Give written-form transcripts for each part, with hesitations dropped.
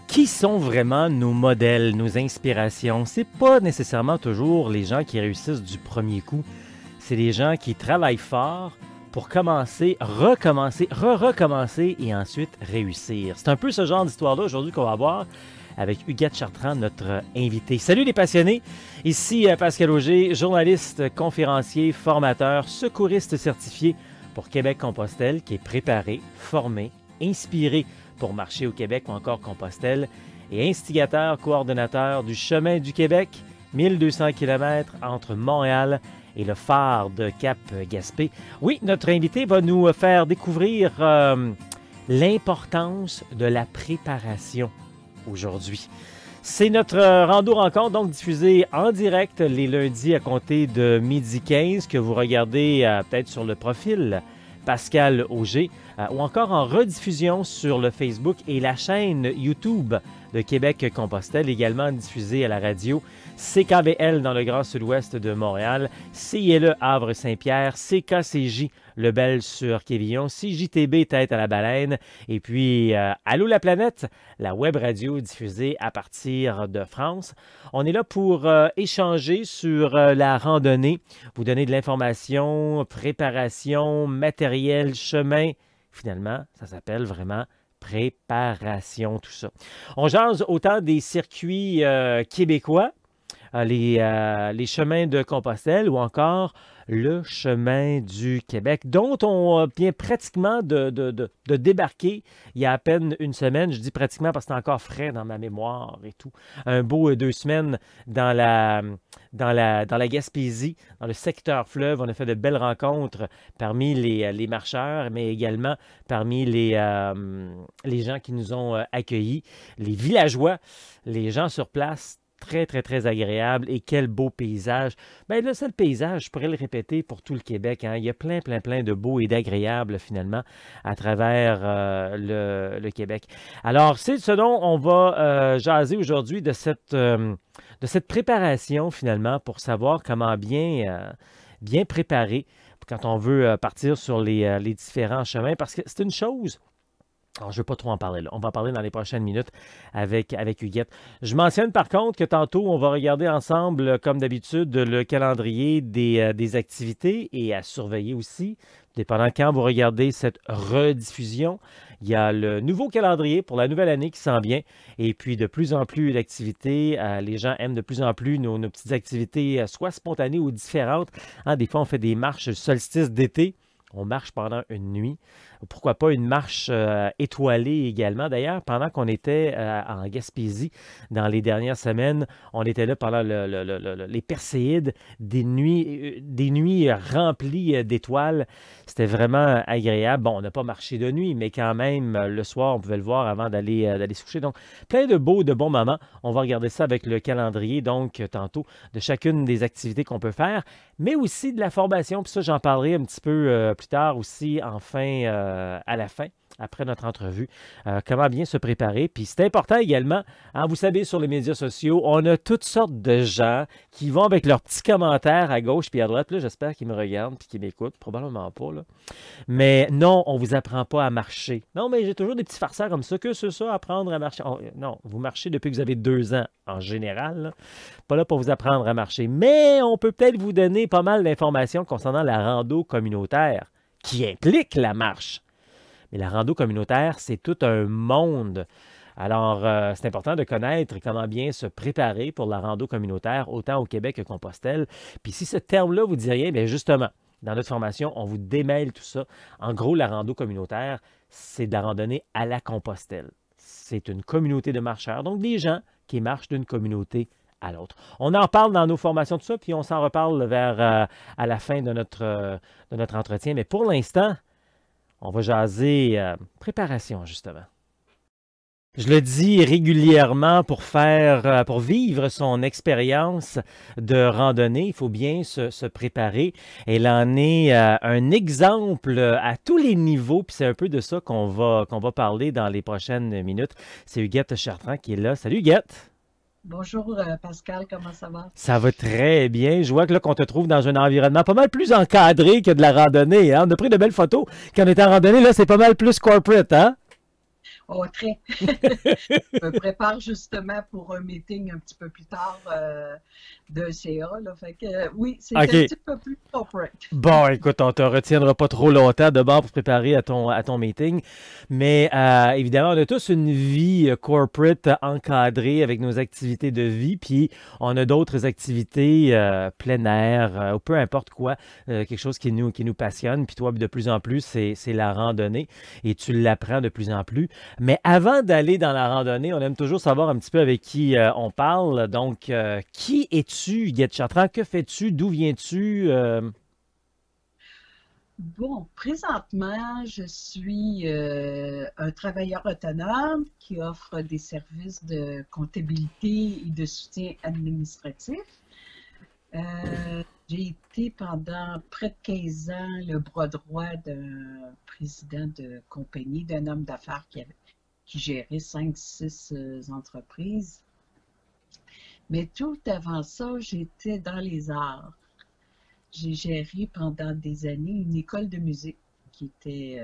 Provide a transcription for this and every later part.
Qui sont vraiment nos modèles, nos inspirations? C'est pas nécessairement toujours les gens qui réussissent du premier coup. C'est les gens qui travaillent fort pour commencer, recommencer, recommencer et ensuite réussir. C'est un peu ce genre d'histoire-là aujourd'hui qu'on va voir avec Huguette Chartrand, notre invité. Salut les passionnés! Ici Pascal Auger, journaliste, conférencier, formateur, secouriste certifié pour Québec-Compostelle qui est préparé, formé, inspiré pour marcher au Québec ou encore Compostelle et instigateur, coordonnateur du Chemin du Québec, 1200 km entre Montréal et le phare de Cap-Gaspé. Oui, notre invité va nous faire découvrir l'importance de la préparation aujourd'hui. C'est notre rando-rencontre, donc diffusée en direct les lundis à compter de 12h15, que vous regardez peut-être sur le profil Pascal Auger, ou encore en rediffusion sur le Facebook et la chaîne YouTube de Québec-Compostelle, également diffusée à la radio, CKVL dans le Grand Sud-Ouest de Montréal, CILE Havre-Saint-Pierre, CKCJ Lebel sur Quévillon, CJTB Tête à la Baleine, et puis Allô la planète, la web radio diffusée à partir de France. On est là pour échanger sur la randonnée, vous donner de l'information, préparation, matériel, chemin. Finalement, ça s'appelle vraiment préparation, tout ça. On jase autant des circuits québécois, les chemins de Compostelle ou encore le chemin du Québec, dont on vient pratiquement de débarquer il y a à peine une semaine. Je dis pratiquement parce que c'est encore frais dans ma mémoire et tout. Un beau 2 semaines dans la Gaspésie, dans le secteur fleuve. On a fait de belles rencontres parmi les marcheurs, mais également parmi les gens qui nous ont accueillis, les villageois, les gens sur place. Très, très, très agréable. Et quel beau paysage. Bien, le seul paysage, je pourrais le répéter pour tout le Québec. Hein. Il y a plein, plein, plein de beaux et d'agréables, finalement, à travers le Québec. Alors, c'est ce dont on va jaser aujourd'hui de cette préparation, finalement, pour savoir comment bien préparer quand on veut partir sur les différents chemins. Parce que c'est une chose. Alors, je ne veux pas trop en parler là. On va en parler dans les prochaines minutes avec Huguette. Je mentionne par contre que tantôt, on va regarder ensemble, comme d'habitude, le calendrier des activités et à surveiller aussi, dépendant quand vous regardez cette rediffusion. Il y a le nouveau calendrier pour la nouvelle année qui s'en vient. Et puis, de plus en plus d'activités. Les gens aiment de plus en plus nos petites activités, soit spontanées ou différentes. Hein, des fois, on fait des marches solstice d'été. On marche pendant une nuit. Pourquoi pas une marche étoilée également. D'ailleurs, pendant qu'on était en Gaspésie dans les dernières semaines, on était là pendant les Perséides, des nuits remplies d'étoiles. C'était vraiment agréable. Bon, on n'a pas marché de nuit, mais quand même, le soir, on pouvait le voir avant d'aller se coucher. Donc, plein de bons moments. On va regarder ça avec le calendrier, donc, tantôt, de chacune des activités qu'on peut faire, mais aussi de la formation. Puis ça, j'en parlerai un petit peu plus tard aussi, à la fin, après notre entrevue, comment bien se préparer. Puis c'est important également, hein, vous savez, sur les médias sociaux, on a toutes sortes de gens qui vont avec leurs petits commentaires à gauche puis à droite. Là, j'espère qu'ils me regardent puis qu'ils m'écoutent. Probablement pas, là. Mais non, on ne vous apprend pas à marcher. Non, mais j'ai toujours des petits farceurs comme ça. Que c'est ça, apprendre à marcher? Non, vous marchez depuis que vous avez 2 ans, en général. Là. Pas là pour vous apprendre à marcher. Mais on peut peut-être vous donner pas mal d'informations concernant la rando communautaire qui implique la marche. Mais la rando communautaire, c'est tout un monde. Alors, c'est important de connaître comment bien se préparer pour la rando communautaire, autant au Québec que Compostelle. Puis si ce terme-là vous dit rien, bien justement, dans notre formation, on vous démêle tout ça. En gros, la rando communautaire, c'est de la randonnée à la Compostelle. C'est une communauté de marcheurs, donc des gens qui marchent d'une communauté à l'autre. On en parle dans nos formations, tout ça, puis on s'en reparle à la fin de notre entretien. Mais pour l'instant, on va jaser préparation, justement. Je le dis régulièrement, pour vivre son expérience de randonnée, il faut bien se préparer. Elle en est un exemple à tous les niveaux, puis c'est un peu de ça qu'on va parler dans les prochaines minutes. C'est Huguette Chartrand qui est là. Salut Huguette! Bonjour Pascal, comment ça va? Ça va très bien. Je vois que là qu'on te trouve dans un environnement pas mal plus encadré que de la randonnée. Hein? On a pris de belles photos. Quand on était en randonnée, là, c'est pas mal plus corporate, hein? Oh, très. Je me prépare justement pour un meeting un petit peu plus tard de CA, là. Fait que oui, c'est un OK. petit peu plus corporate. Bon, écoute, on te retiendra pas trop longtemps de bord pour préparer à ton meeting. Mais évidemment, on a tous une vie corporate encadrée avec nos activités de vie, puis on a d'autres activités plein air, ou peu importe quoi, quelque chose qui nous passionne. Puis toi, de plus en plus, c'est la randonnée et tu l'apprends de plus en plus. Mais avant d'aller dans la randonnée, on aime toujours savoir un petit peu avec qui on parle. Donc, qui es-tu, Guette Chartrand? Que fais-tu? D'où viens-tu? Bon, présentement, je suis un travailleur autonome qui offre des services de comptabilité et de soutien administratif. J'ai été pendant près de 15 ans le bras droit d'un président de compagnie, d'un homme d'affaires qui gérait 5, 6 entreprises. Mais tout avant ça, j'étais dans les arts. J'ai géré pendant des années une école de musique qui était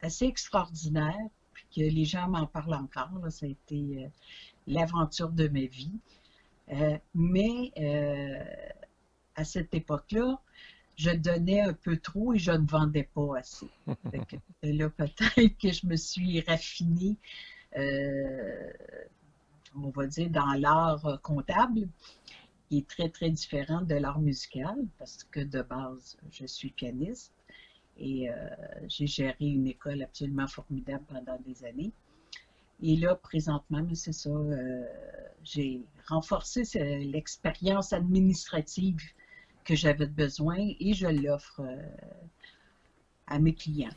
assez extraordinaire, puis que les gens m'en parlent encore, là. Ça a été l'aventure de ma vie. Mais à cette époque-là, je donnais un peu trop et je ne vendais pas assez. Fait que, là, peut-être que je me suis raffinée, euh, on va dire, dans l'art comptable, qui est très, très différent de l'art musical, parce que de base, je suis pianiste et j'ai géré une école absolument formidable pendant des années. Et là, présentement, mais c'est ça, j'ai renforcé l'expérience administrative que j'avais besoin et je l'offre à mes clients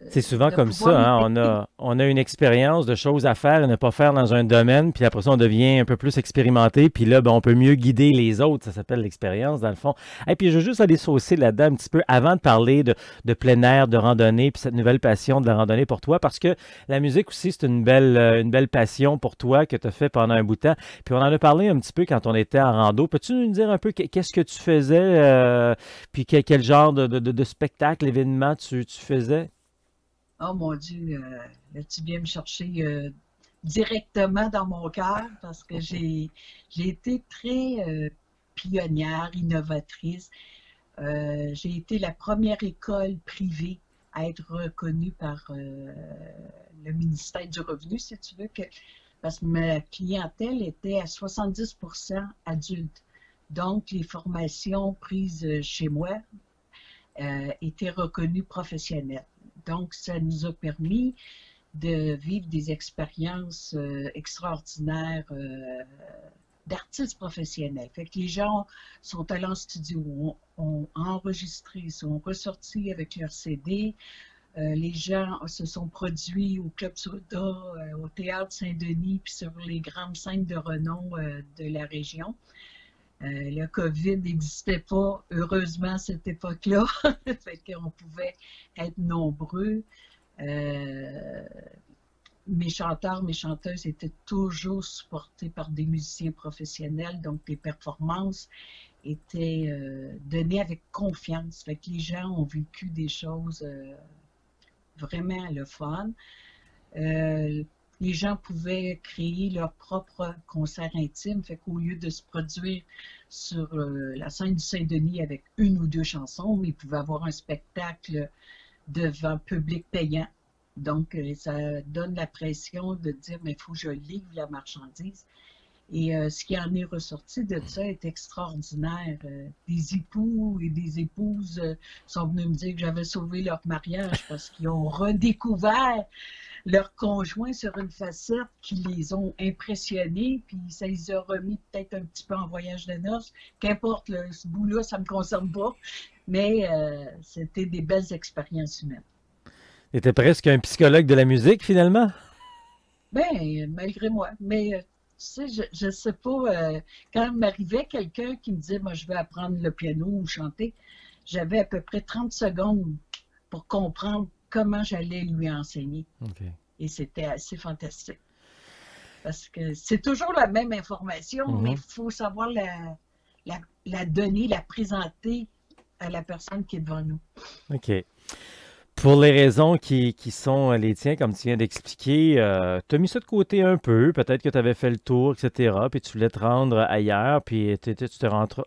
C'est souvent de comme pouvoir ça, hein. m'aider. On a une expérience de choses à faire et ne pas faire dans un domaine, puis après ça, on devient un peu plus expérimenté, puis là, ben, on peut mieux guider les autres. Ça s'appelle l'expérience, dans le fond. Et puis, je veux juste aller saucer là-dedans un petit peu avant de parler de plein air, de randonnée, puis cette nouvelle passion de la randonnée pour toi, parce que la musique aussi, c'est une belle passion pour toi que tu as fait pendant un bout de temps. Puis, on en a parlé un petit peu quand on était en rando. Peux-tu nous dire un peu qu'est-ce que tu faisais, puis quel genre de spectacle, événement tu faisais? Oh mon Dieu, là, tu viens me chercher directement dans mon cœur parce que j'ai été très pionnière, innovatrice. J'ai été la première école privée à être reconnue par le ministère du Revenu, si tu veux, parce que ma clientèle était à 70% adulte. Donc, les formations prises chez moi étaient reconnues professionnelles. Donc, ça nous a permis de vivre des expériences extraordinaires d'artistes professionnels. Fait que les gens sont allés en studio, ont enregistré, sont ressortis avec leur CD. Les gens se sont produits au Club Soda, au Théâtre Saint-Denis, puis sur les grandes scènes de renom de la région. Le COVID n'existait pas, heureusement, à cette époque-là. Fait qu'on pouvait être nombreux. Euh, Mes chanteurs, mes chanteuses étaient toujours supportés par des musiciens professionnels, donc les performances étaient données avec confiance. Fait que les gens ont vécu des choses vraiment le fun. Euh, les gens pouvaient créer leur propre concert intime, fait qu'au lieu de se produire sur la scène du Saint-Denis avec une ou deux chansons, ils pouvaient avoir un spectacle devant public payant. Donc, ça donne la pression de dire, mais il faut que je livre la marchandise. Et ce qui en est ressorti de ça est extraordinaire. Des époux et des épouses sont venus me dire que j'avais sauvé leur mariage parce qu'ils ont redécouvert leur conjoint sur une facette qui les ont impressionnés, puis ça les a remis peut-être un petit peu en voyage de noces. Qu'importe, ce bout-là, ça ne me concerne pas, mais c'était des belles expériences humaines. Tu étais presque un psychologue de la musique, finalement? Ben, malgré moi. Mais tu sais, je sais pas, quand m'arrivait quelqu'un qui me disait, moi, je vais apprendre le piano ou chanter, j'avais à peu près 30 secondes pour comprendre comment j'allais lui enseigner. OK. Et c'était assez fantastique. Parce que c'est toujours la même information, mais il Mhm. faut savoir la donner, la présenter à la personne qui est devant nous. OK. Pour les raisons qui sont les tiens, comme tu viens d'expliquer, tu as mis ça de côté un peu, peut-être que tu avais fait le tour, etc., puis tu voulais te rendre ailleurs, puis tu t'es rentré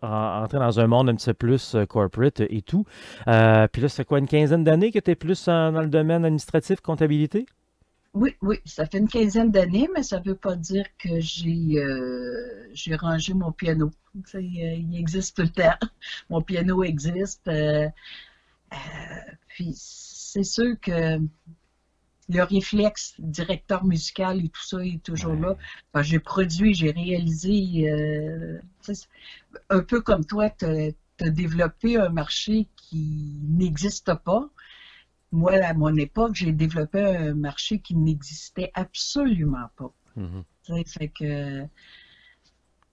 dans un monde un petit peu plus corporate et tout. Puis là, c'est quoi, une quinzaine d'années que tu es plus dans le domaine administratif, comptabilité? Oui, oui, ça fait une quinzaine d'années, mais ça ne veut pas dire que j'ai rangé mon piano. Tu sais, il existe tout le temps. Mon piano existe. Euh, Puis c'est sûr que le réflexe directeur musical et tout ça est toujours là. Ouais. Enfin, j'ai produit, j'ai réalisé, tu sais, un peu comme toi, tu as développé un marché qui n'existe pas. Moi, à mon époque, j'ai développé un marché qui n'existait absolument pas. Mhm. Tu sais, fait que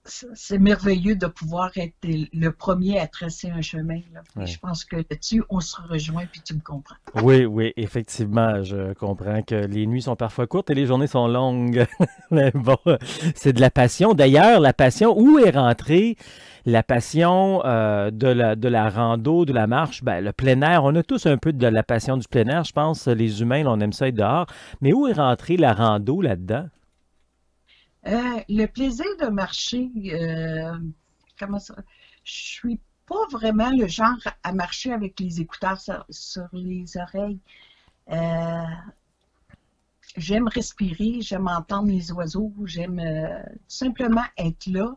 c'est merveilleux de pouvoir être le premier à tracer un chemin, là. Et Ouais. je pense que là-dessus, on se rejoint, puis tu me comprends. Oui, oui, effectivement, je comprends que les nuits sont parfois courtes et les journées sont longues. Mais bon, c'est de la passion. D'ailleurs, la passion, où est rentrée la passion de la rando, de la marche? Ben, le plein air, on a tous un peu de la passion du plein air, je pense. Les humains, là, on aime ça être dehors. Mais où est rentrée la rando là-dedans? Le plaisir de marcher, comment ça? Je suis pas vraiment le genre à marcher avec les écouteurs sur les oreilles. Euh, J'aime respirer, j'aime entendre les oiseaux, j'aime tout simplement être là.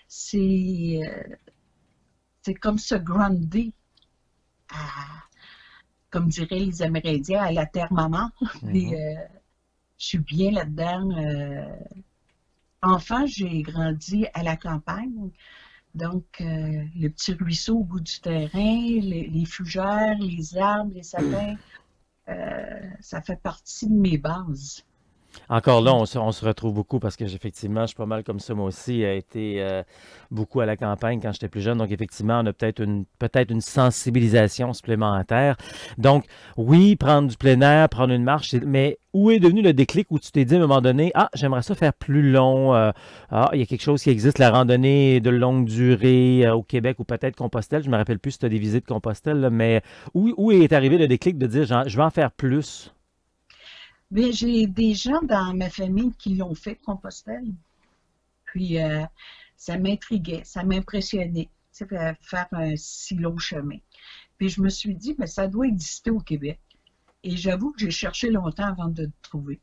C'est c'est comme se grounder, à, comme diraient les Amérindiens, à la terre maman. Et, Mhm. je suis bien là-dedans. Enfant, j'ai grandi à la campagne. Donc, le petit ruisseau au bout du terrain, les fougères, les arbres, les sapins, ça fait partie de mes bases. Encore là, on se retrouve beaucoup parce que effectivement, je suis pas mal comme ça moi aussi, a été beaucoup à la campagne quand j'étais plus jeune. Donc effectivement, on a peut-être une sensibilisation supplémentaire. Donc oui, prendre du plein air, prendre une marche, mais où est devenu le déclic où tu t'es dit à un moment donné, ah, j'aimerais ça faire plus long, ah, il y a quelque chose qui existe, la randonnée de longue durée au Québec ou peut-être Compostelle, je me rappelle plus si tu as des visites Compostelle, là, mais où est arrivé le déclic de dire, genre, je vais en faire plus? Mais j'ai des gens dans ma famille qui l'ont fait Compostelle. Puis, ça m'intriguait, ça m'impressionnait, tu sais, faire un si long chemin. Puis, je me suis dit, mais ça doit exister au Québec. Et j'avoue que j'ai cherché longtemps avant de le trouver.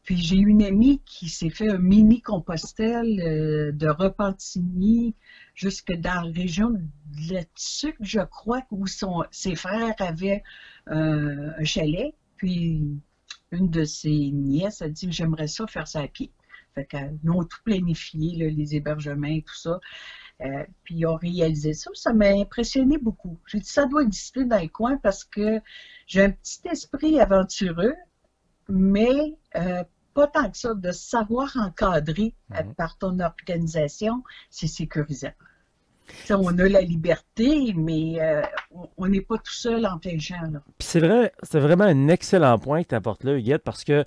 Puis j'ai une amie qui s'est fait un mini Compostelle de Repentigny jusque dans la région de la Tuque, je crois, où ses frères avaient un chalet. Puis une de ses nièces a dit, j'aimerais ça faire ça à pied. Fait qu'ils ont tout planifié, là, les hébergements et tout ça. Puis ils ont réalisé ça. Ça m'a impressionné beaucoup. J'ai dit, ça doit exister dans les coins parce que j'ai un petit esprit aventureux, mais pas tant que ça, de savoir encadrer Mhm. par ton organisation, c'est sécurisant. T'sais, on a la liberté, mais on n'est pas tout seul en plein champ, là. Puis c'est vrai, c'est vraiment un excellent point que tu apportes là, Huguette, parce que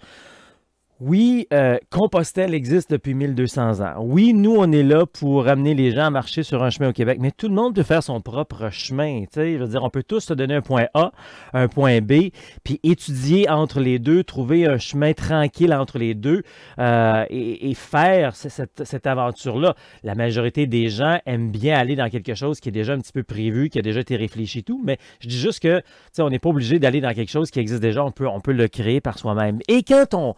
oui, Compostelle existe depuis 1200 ans. Oui, nous, on est là pour amener les gens à marcher sur un chemin au Québec, mais tout le monde peut faire son propre chemin. Tu sais, je veux dire, on peut tous se donner un point A, un point B, puis étudier entre les deux, trouver un chemin tranquille entre les deux et faire cette aventure-là. La majorité des gens aiment bien aller dans quelque chose qui est déjà un petit peu prévu, qui a déjà été réfléchi et tout, mais je dis juste que, tu sais, on n'est pas obligé d'aller dans quelque chose qui existe déjà, on peut le créer par soi-même. Et quand on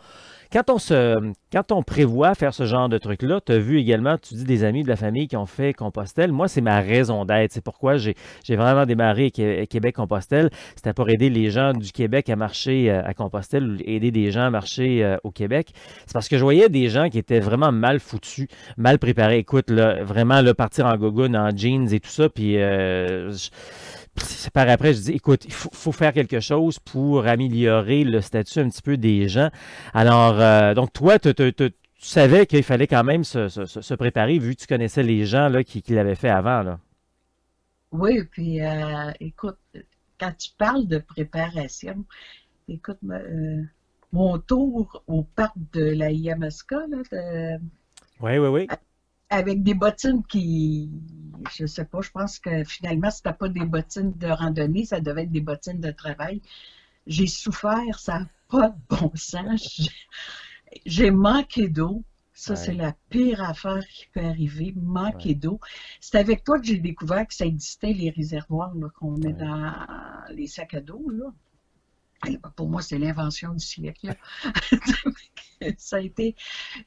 prévoit faire ce genre de truc-là, tu as vu également, tu dis des amis de la famille qui ont fait Compostelle. Moi, c'est ma raison d'être. C'est pourquoi j'ai vraiment démarré Québec-Compostelle. C'était pour aider les gens du Québec à marcher à Compostelle ou aider des gens à marcher au Québec. C'est parce que je voyais des gens qui étaient vraiment mal foutus, mal préparés. Écoute, là, vraiment, là, partir en gogoon, en jeans et tout ça, puis par après, je dis, écoute, faut faire quelque chose pour améliorer le statut un petit peu des gens. Alors, donc toi, tu savais qu'il fallait quand même se préparer vu que tu connaissais les gens là, qui l'avaient fait avant. Là. Oui, puis écoute, quand tu parles de préparation, écoute, mon tour au parc de la Yamaska, là, Oui, oui, oui. avec des bottines qui, je sais pas, je pense que finalement, c'était pas des bottines de randonnée, ça devait être des bottines de travail. J'ai souffert, ça n'a pas de bon sens. J'ai manqué d'eau. Ça, c'est Ouais, la pire affaire qui peut arriver, ouais, manquer d'eau. C'est avec toi que j'ai découvert que ça existait, les réservoirs là, qu'on met ouais. dans les sacs à dos, là. Et pour moi, c'est l'invention du siècle. Ça a été.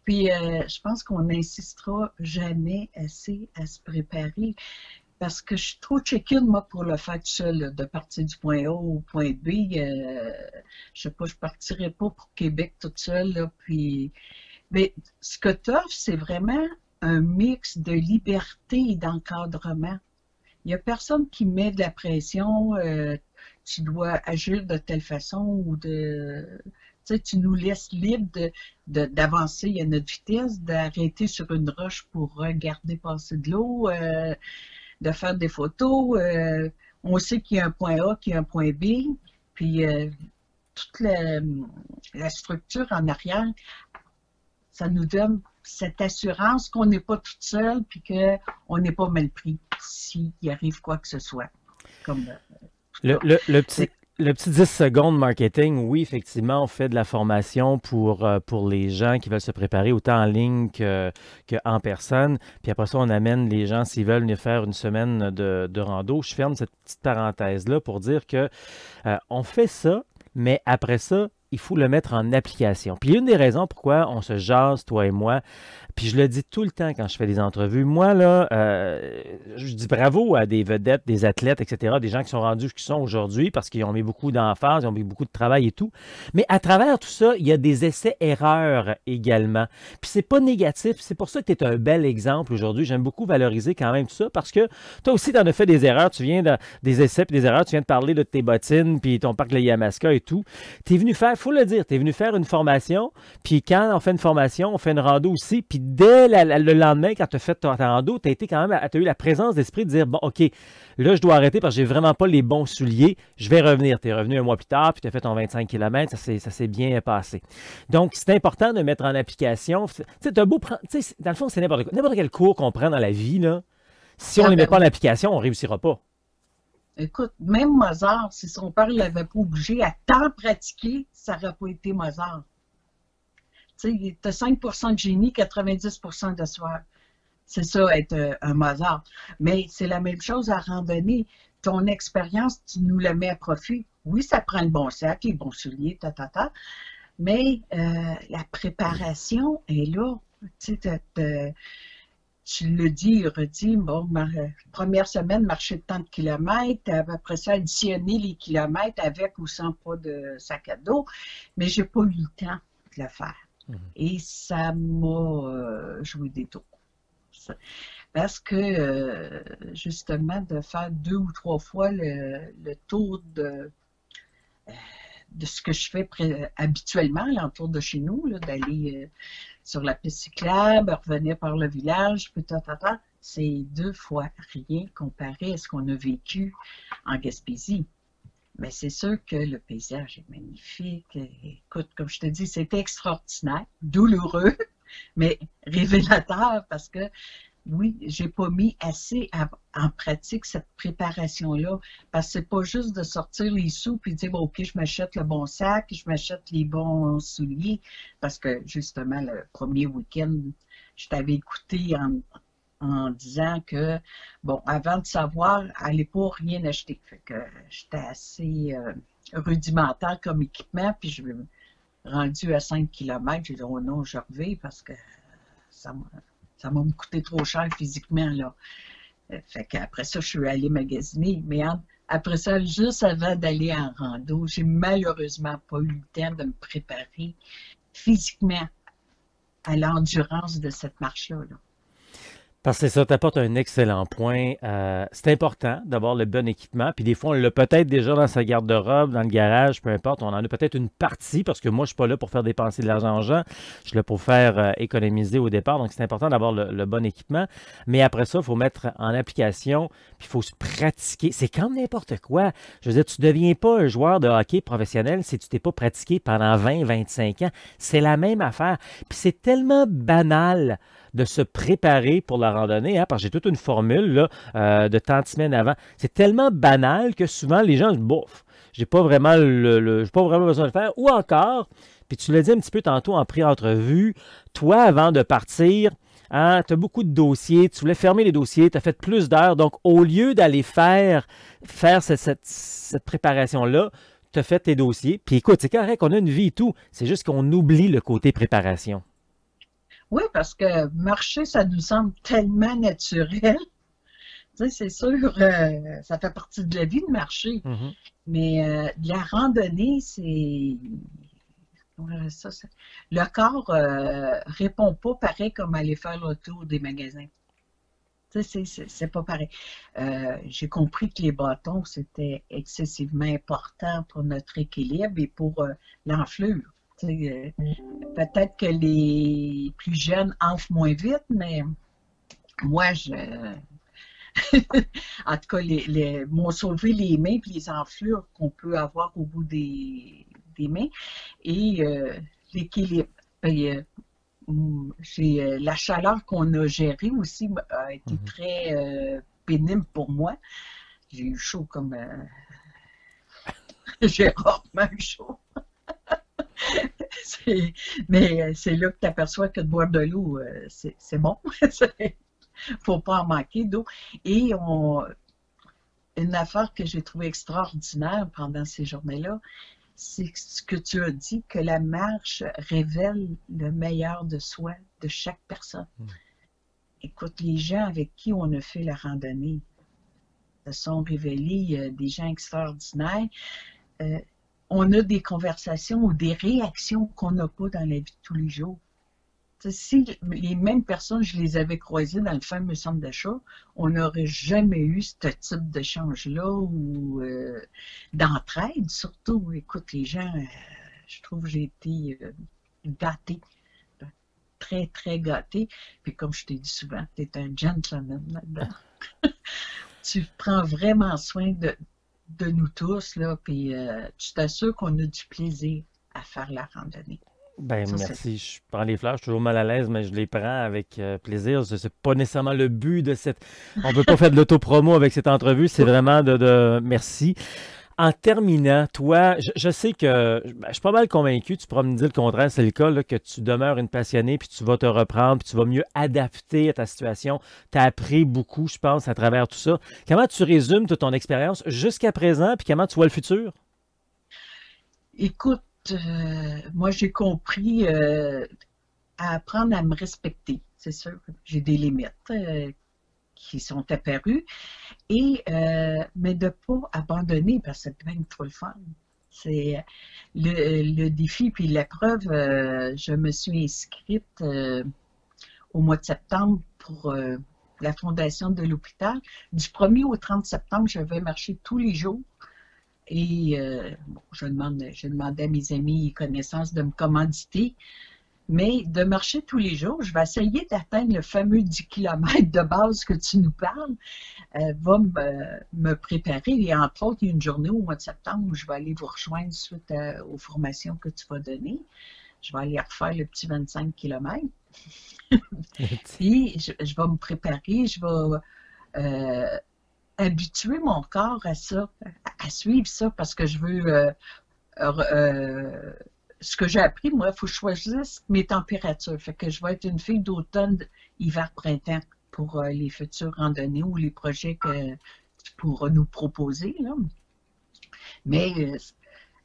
Puis, je pense qu'on n'insistera jamais assez à se préparer parce que je suis trop check-in, moi, pour le faire tout seul, là, de partir du point A au point B. Je sais pas, je partirais pas pour Québec toute seule, là, puis mais ce que tu offres, c'est vraiment un mix de liberté et d'encadrement. Il n'y a personne qui met de la pression, tu dois agir de telle façon ou de. Tu sais, tu nous laisses libre d'avancer à notre vitesse, d'arrêter sur une roche pour regarder passer de l'eau, de faire des photos. On sait qu'il y a un point A, qu'il y a un point B, puis toute la structure en arrière ça nous donne cette assurance qu'on n'est pas toute seule puis qu'on n'est pas mal pris s'il arrive quoi que ce soit. Comme, en tout Le, cas, le, le petit, fait le petit 10 secondes marketing, oui, effectivement, on fait de la formation pour les gens qui veulent se préparer autant en ligne qu'en personne. Puis après ça, on amène les gens, s'ils veulent venir faire une semaine de rando. Je ferme cette petite parenthèse-là pour dire que on fait ça, mais après ça, il faut le mettre en application. Puis une des raisons pourquoi on se jase, toi et moi, puis je le dis tout le temps quand je fais des entrevues. Moi, là, je dis bravo à des vedettes, des athlètes, etc., des gens qui sont rendus qui sont aujourd'hui parce qu'ils ont mis beaucoup d'emphase, ils ont mis beaucoup de travail et tout. Mais à travers tout ça, il y a des essais-erreurs également. Puis c'est pas négatif. C'est pour ça que tu es un bel exemple aujourd'hui. J'aime beaucoup valoriser quand même tout ça parce que toi aussi, tu en as fait des erreurs. Tu viens des essais puis des erreurs. Tu viens de parler de tes bottines puis ton parc de Yamaska et tout. Tu es venu faire, il faut le dire, tu es venu faire une formation. Puis quand on fait une formation, on fait une rando aussi. Puis dès le lendemain, quand tu as fait ta rando, tu as été quand même, tu as eu la présence d'esprit de dire, bon, OK, là, je dois arrêter parce que j'ai vraiment pas les bons souliers. Je vais revenir. Tu es revenu un mois plus tard, puis tu as fait ton 25 km. Ça s'est bien passé. Donc, c'est important de mettre en application. Tu sais, t'as beau prendre, tu sais, dans le fond, c'est n'importe quoi. N'importe quel cours qu'on prend dans la vie, là, si on ne ah les met ben pas en oui. application, on ne réussira pas. Écoute, même Mozart, si son père ne l'avait pas obligé à tant pratiquer, ça n'aurait pas été Mozart. Tu sais, tu as 5% de génie, 90% de soir. C'est ça, être un Mozart. Mais c'est la même chose à randonnée. Ton expérience, tu nous la mets à profit. Oui, ça prend le bon sac, les bons souliers, mais la préparation est là. Tu sais, tu le dis et redis, bon, première semaine, marcher de tant de kilomètres, après ça, additionner les kilomètres avec ou sans pas de sac à dos, mais j'ai pas eu le temps de le faire. Mhm. Et ça m'a joué des tours. Parce que, justement, de faire 2 ou 3 fois le tour de ce que je fais habituellement, là, autour de chez nous, d'aller sur la piste cyclable, revenir par le village, c'est 2 fois rien comparé à ce qu'on a vécu en Gaspésie. Mais c'est sûr que le paysage est magnifique. Écoute, comme je te dis, c'était extraordinaire, douloureux, mais révélateur parce que oui, j'ai pas mis assez en pratique cette préparation-là. Parce que c'est pas juste de sortir les sous puis de dire, bon, OK, je m'achète le bon sac, je m'achète les bons souliers. Parce que, justement, le premier week-end, je t'avais écouté en disant que, bon, avant de savoir, allez pas rien acheter. Fait que j'étais assez rudimentaire comme équipement, puis je me rendu à 5 km, j'ai dit, oh non, je reviens parce que ça ça va me coûter trop cher physiquement, là. Fait qu'après ça, je suis allée magasiner. Mais après ça, juste avant d'aller en rando, j'ai malheureusement pas eu le temps de me préparer physiquement à l'endurance de cette marche-là, là. Parce que ça t'apporte un excellent point. C'est important d'avoir le bon équipement. Puis des fois, on l'a peut-être déjà dans sa garde-robe, dans le garage, peu importe. On en a peut-être une partie parce que moi, je ne suis pas là pour faire dépenser de l'argent aux gens. Je suis là pour faire économiser au départ. Donc, c'est important d'avoir le bon équipement. Mais après ça, il faut mettre en application. Puis il faut se pratiquer. C'est comme n'importe quoi. Je veux dire, tu ne deviens pas un joueur de hockey professionnel si tu ne t'es pas pratiqué pendant 20, 25 ans. C'est la même affaire. Puis c'est tellement banal de se préparer pour la randonnée, hein, parce que j'ai toute une formule là, de tant de semaines avant. C'est tellement banal que souvent les gens disent, bof, j'ai pas vraiment j'ai pas vraiment besoin de le faire. Ou encore, puis tu l'as dit un petit peu tantôt en pré-entrevue, toi, avant de partir, hein, tu as beaucoup de dossiers, tu voulais fermer les dossiers, tu as fait plus d'heures. Donc, au lieu d'aller faire cette préparation-là, tu as fait tes dossiers. Puis écoute, c'est correct, on a une vie et tout. C'est juste qu'on oublie le côté préparation. Oui, parce que marcher, ça nous semble tellement naturel. Tu sais, c'est sûr, ça fait partie de la vie de marcher. Mhm. Mais de la randonnée, le corps répond pas pareil comme aller faire le tour des magasins. Tu sais, c'est pas pareil. J'ai compris que les bâtons, c'était excessivement important pour notre équilibre et pour l'enflure. Tu sais, peut-être que les plus jeunes enflent moins vite, mais moi, en tout cas, m'ont sauvé les mains et les enflures qu'on peut avoir au bout des mains et l'équilibre. La chaleur qu'on a gérée aussi a été très pénible pour moi. J'ai eu chaud comme j'ai rarement eu chaud. Mais c'est là que tu aperçois que de boire de l'eau, c'est bon. Il ne faut pas en manquer d'eau. Et une affaire que j'ai trouvée extraordinaire pendant ces journées-là, c'est ce que tu as dit, que la marche révèle le meilleur de soi, de chaque personne. Écoute, les gens avec qui on a fait la randonnée se sont révélés des gens extraordinaires. On a des conversations ou des réactions qu'on n'a pas dans la vie de tous les jours. Si les mêmes personnes, je les avais croisées dans le fameux centre d'achat, on n'aurait jamais eu ce type d'échange-là ou d'entraide, surtout. Écoute, les gens, je trouve que j'ai été gâtée, très, très gâtée. Puis comme je t'ai dit souvent, tu es un gentleman là-dedans. Tu prends vraiment soin de nous tous, là, puis tu t'assures qu'on a du plaisir à faire la randonnée. Ben, Ça, merci. Je prends les fleurs, je suis toujours mal à l'aise, mais je les prends avec plaisir. C'est pas nécessairement le but de cette. On ne veut pas faire de l'autopromo avec cette entrevue, c'est vraiment Merci. En terminant, toi, je sais que je suis pas mal convaincu, tu pourras me dire le contraire, c'est le cas, là, que tu demeures une passionnée, puis tu vas te reprendre, puis tu vas mieux adapter à ta situation. Tu as appris beaucoup, je pense, à travers tout ça. Comment tu résumes toute ton expérience jusqu'à présent, puis comment tu vois le futur? Écoute, moi j'ai compris à apprendre à me respecter, c'est sûr. J'ai des limites qui sont apparues, mais de ne pas abandonner parce que c'est bien trop le fun. C'est le défi, puis la preuve, je me suis inscrite au mois de septembre pour la fondation de l'hôpital. Du 1er au 30 septembre, je vais marcher tous les jours. Et je demandais à mes amis et connaissances de me commanditer. Mais de marcher tous les jours, je vais essayer d'atteindre le fameux 10 km de base que tu nous parles, va me préparer. Et entre autres, il y a une journée au mois de septembre où je vais aller vous rejoindre suite aux formations que tu vas donner. Je vais aller refaire le petit 25 km. Puis, je vais me préparer, je vais habituer mon corps à ça, à suivre ça, parce que je veux... ce que j'ai appris, moi, il faut que je choisisse mes températures. Fait que je vais être une fille d'automne, hiver, printemps pour les futures randonnées ou les projets que tu pourras nous proposer, là. Mais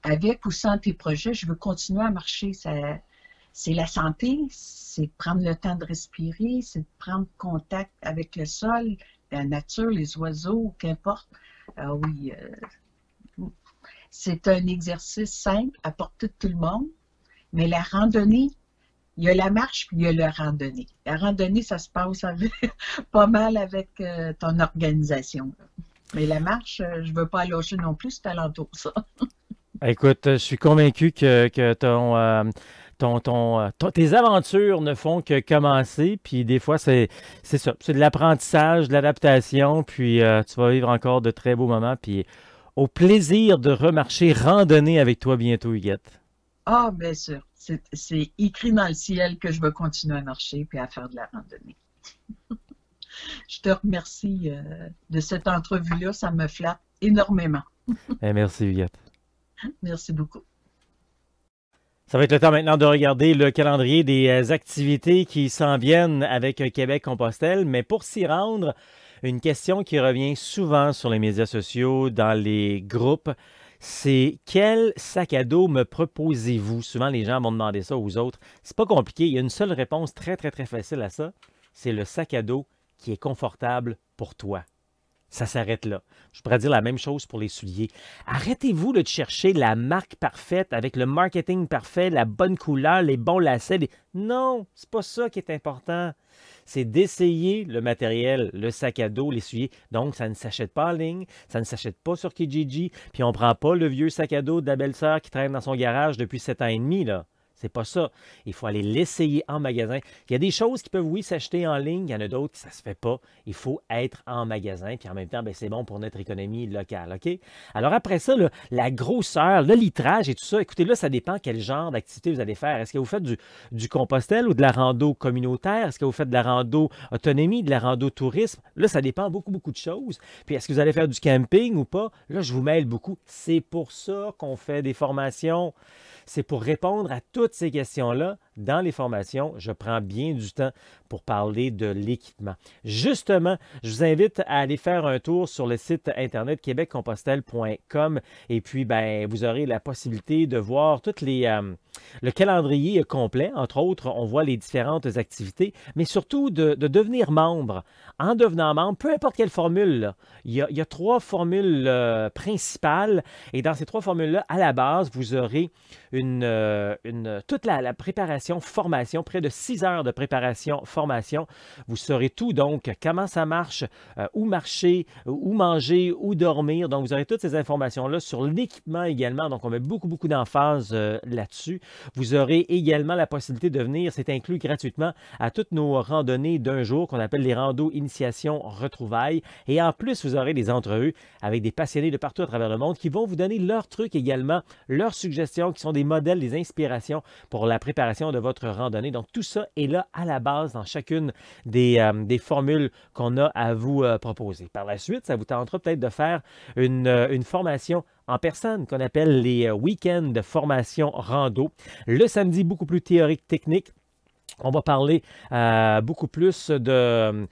avec ou sans tes projets, je veux continuer à marcher. C'est la santé, c'est de prendre le temps de respirer, c'est de prendre contact avec le sol, la nature, les oiseaux, qu'importe. Ah oui, c'est un exercice simple à portée de tout le monde, mais la randonnée, il y a la marche puis il y a la randonnée. La randonnée, ça se passe pas mal avec ton organisation. Mais la marche, je ne veux pas lâcher non plus, c'est alentour ça. Écoute, je suis convaincu que tes aventures ne font que commencer, puis des fois, c'est ça. C'est de l'apprentissage, de l'adaptation, puis tu vas vivre encore de très beaux moments, puis au plaisir de remarcher, randonner avec toi bientôt, Huguette. Ah, bien sûr. c'est écrit dans le ciel que je vais continuer à marcher puis à faire de la randonnée. Je te remercie de cette entrevue-là, ça me flatte énormément. Merci, Huguette. Merci beaucoup. Ça va être le temps maintenant de regarder le calendrier des activités qui s'en viennent avec Québec-Compostelle, mais pour s'y rendre, une question qui revient souvent sur les médias sociaux, dans les groupes, c'est quel sac à dos me proposez-vous? Souvent, les gens vont demander ça aux autres. C'est pas compliqué, il y a une seule réponse très, très, très facile à ça. C'est le sac à dos qui est confortable pour toi. Ça s'arrête là. Je pourrais dire la même chose pour les souliers. Arrêtez-vous de chercher la marque parfaite avec le marketing parfait, la bonne couleur, les bons lacets. Non, c'est pas ça qui est important. C'est d'essayer le matériel, le sac à dos, les souliers. Donc, ça ne s'achète pas en ligne, ça ne s'achète pas sur Kijiji, puis on ne prend pas le vieux sac à dos de la belle-sœur qui traîne dans son garage depuis 7 ans et demi, là. C'est pas ça. Il faut aller l'essayer en magasin. Il y a des choses qui peuvent, oui, s'acheter en ligne. Il y en a d'autres qui ça ne se fait pas. Il faut être en magasin. Puis en même temps, c'est bon pour notre économie locale. OK? Alors après ça, là, la grosseur, le litrage et tout ça, écoutez, là, ça dépend quel genre d'activité vous allez faire. Est-ce que vous faites du compostel ou de la rando communautaire? Est-ce que vous faites de la rando autonomie, de la rando tourisme? Là, ça dépend beaucoup, beaucoup de choses. Puis est-ce que vous allez faire du camping ou pas? Là, je vous mêle beaucoup. C'est pour ça qu'on fait des formations. C'est pour répondre à toutes ces questions-là. Dans les formations, je prends bien du temps pour parler de l'équipement. Justement, je vous invite à aller faire un tour sur le site internet québeccompostelle.com et puis, vous aurez la possibilité de voir le calendrier complet. Entre autres, on voit les différentes activités, mais surtout de devenir membre. En devenant membre, peu importe quelle formule, là, il y a 3 formules principales et dans ces 3 formules-là, à la base, vous aurez toute la préparation, formation, près de 6 heures de préparation, formation. Vous saurez tout, donc, comment ça marche, où marcher, où manger, où dormir. Donc, vous aurez toutes ces informations-là sur l'équipement également. Donc, on met beaucoup, beaucoup d'emphase là-dessus. Vous aurez également la possibilité de venir, c'est inclus gratuitement, à toutes nos randonnées d'un jour qu'on appelle les randos initiation retrouvailles. Et en plus, vous aurez des entrevues avec des passionnés de partout à travers le monde qui vont vous donner leurs trucs également, leurs suggestions qui sont des modèles, des inspirations pour la préparation de votre randonnée. Donc, tout ça est là à la base dans chacune des formules qu'on a à vous proposer. Par la suite, ça vous tentera peut-être de faire une formation en personne qu'on appelle les week-ends de formation rando. Le samedi, beaucoup plus théorique, technique. On va parler beaucoup plus de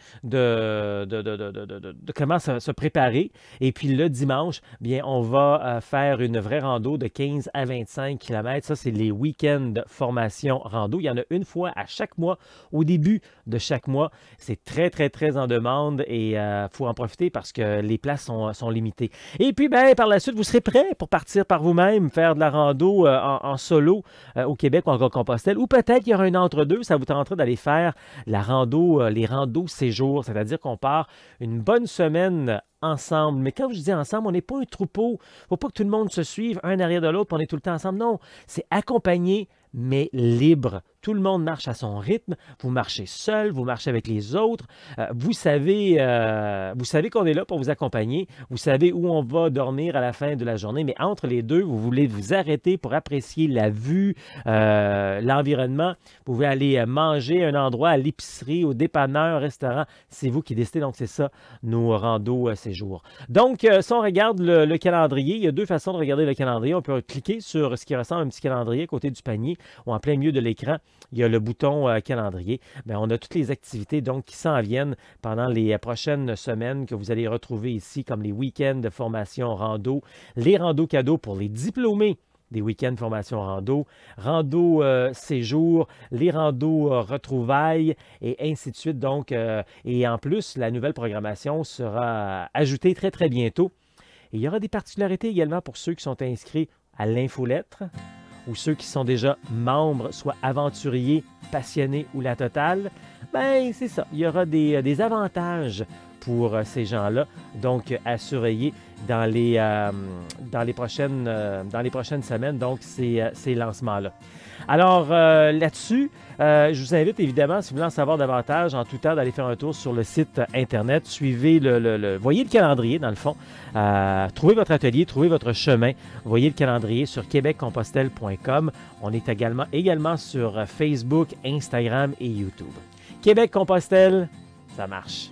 comment se préparer. Et puis le dimanche, bien, on va faire une vraie rando de 15 à 25 km. Ça, c'est les week-ends de formation rando. Il y en a une fois à chaque mois, au début de chaque mois. C'est très, très, très en demande et il faut en profiter parce que les places sont limitées. Et puis, par la suite, vous serez prêt pour partir par vous-même, faire de la rando en solo au Québec ou en Compostelle. Ou peut-être qu'il y aura un entre-deux. Ça vous tenterait d'aller faire la rando, les randos séjours, c'est-à-dire qu'on part une bonne semaine ensemble. Mais quand je dis ensemble, on n'est pas un troupeau. Il ne faut pas que tout le monde se suive un arrière de l'autre, puis on est tout le temps ensemble. Non, c'est accompagné, mais libre. Tout le monde marche à son rythme. Vous marchez seul, vous marchez avec les autres. Vous savez qu'on est là pour vous accompagner. Vous savez où on va dormir à la fin de la journée. Mais entre les deux, vous voulez vous arrêter pour apprécier la vue, l'environnement. Vous pouvez aller manger à un endroit, à l'épicerie, au dépanneur, au restaurant. C'est vous qui décidez. Donc, c'est ça, nos randos séjours. Donc, si on regarde le calendrier, il y a 2 façons de regarder le calendrier. On peut cliquer sur ce qui ressemble à un petit calendrier à côté du panier ou en plein milieu de l'écran. Il y a le bouton calendrier. On a toutes les activités donc, qui s'en viennent pendant les prochaines semaines que vous allez retrouver ici, comme les week-ends de formation rando, les randos cadeaux pour les diplômés des week-ends formation rando séjour, les randos retrouvailles et ainsi de suite. Donc, et en plus, la nouvelle programmation sera ajoutée très, très bientôt. Et il y aura des particularités également pour ceux qui sont inscrits à l'infolettre ou ceux qui sont déjà membres, soit aventuriers, passionnés ou la totale. C'est ça. Il y aura des avantages pour ces gens-là. Donc, à surveiller dans les prochaines semaines, donc ces lancements-là. Alors, là-dessus, je vous invite évidemment, si vous voulez en savoir davantage, en tout temps, d'aller faire un tour sur le site Internet. Suivez voyez le calendrier, dans le fond. Trouvez votre atelier, trouvez votre chemin. Voyez le calendrier sur québeccompostelle.com. On est également sur Facebook, Instagram et YouTube. Québec Compostelle, ça marche.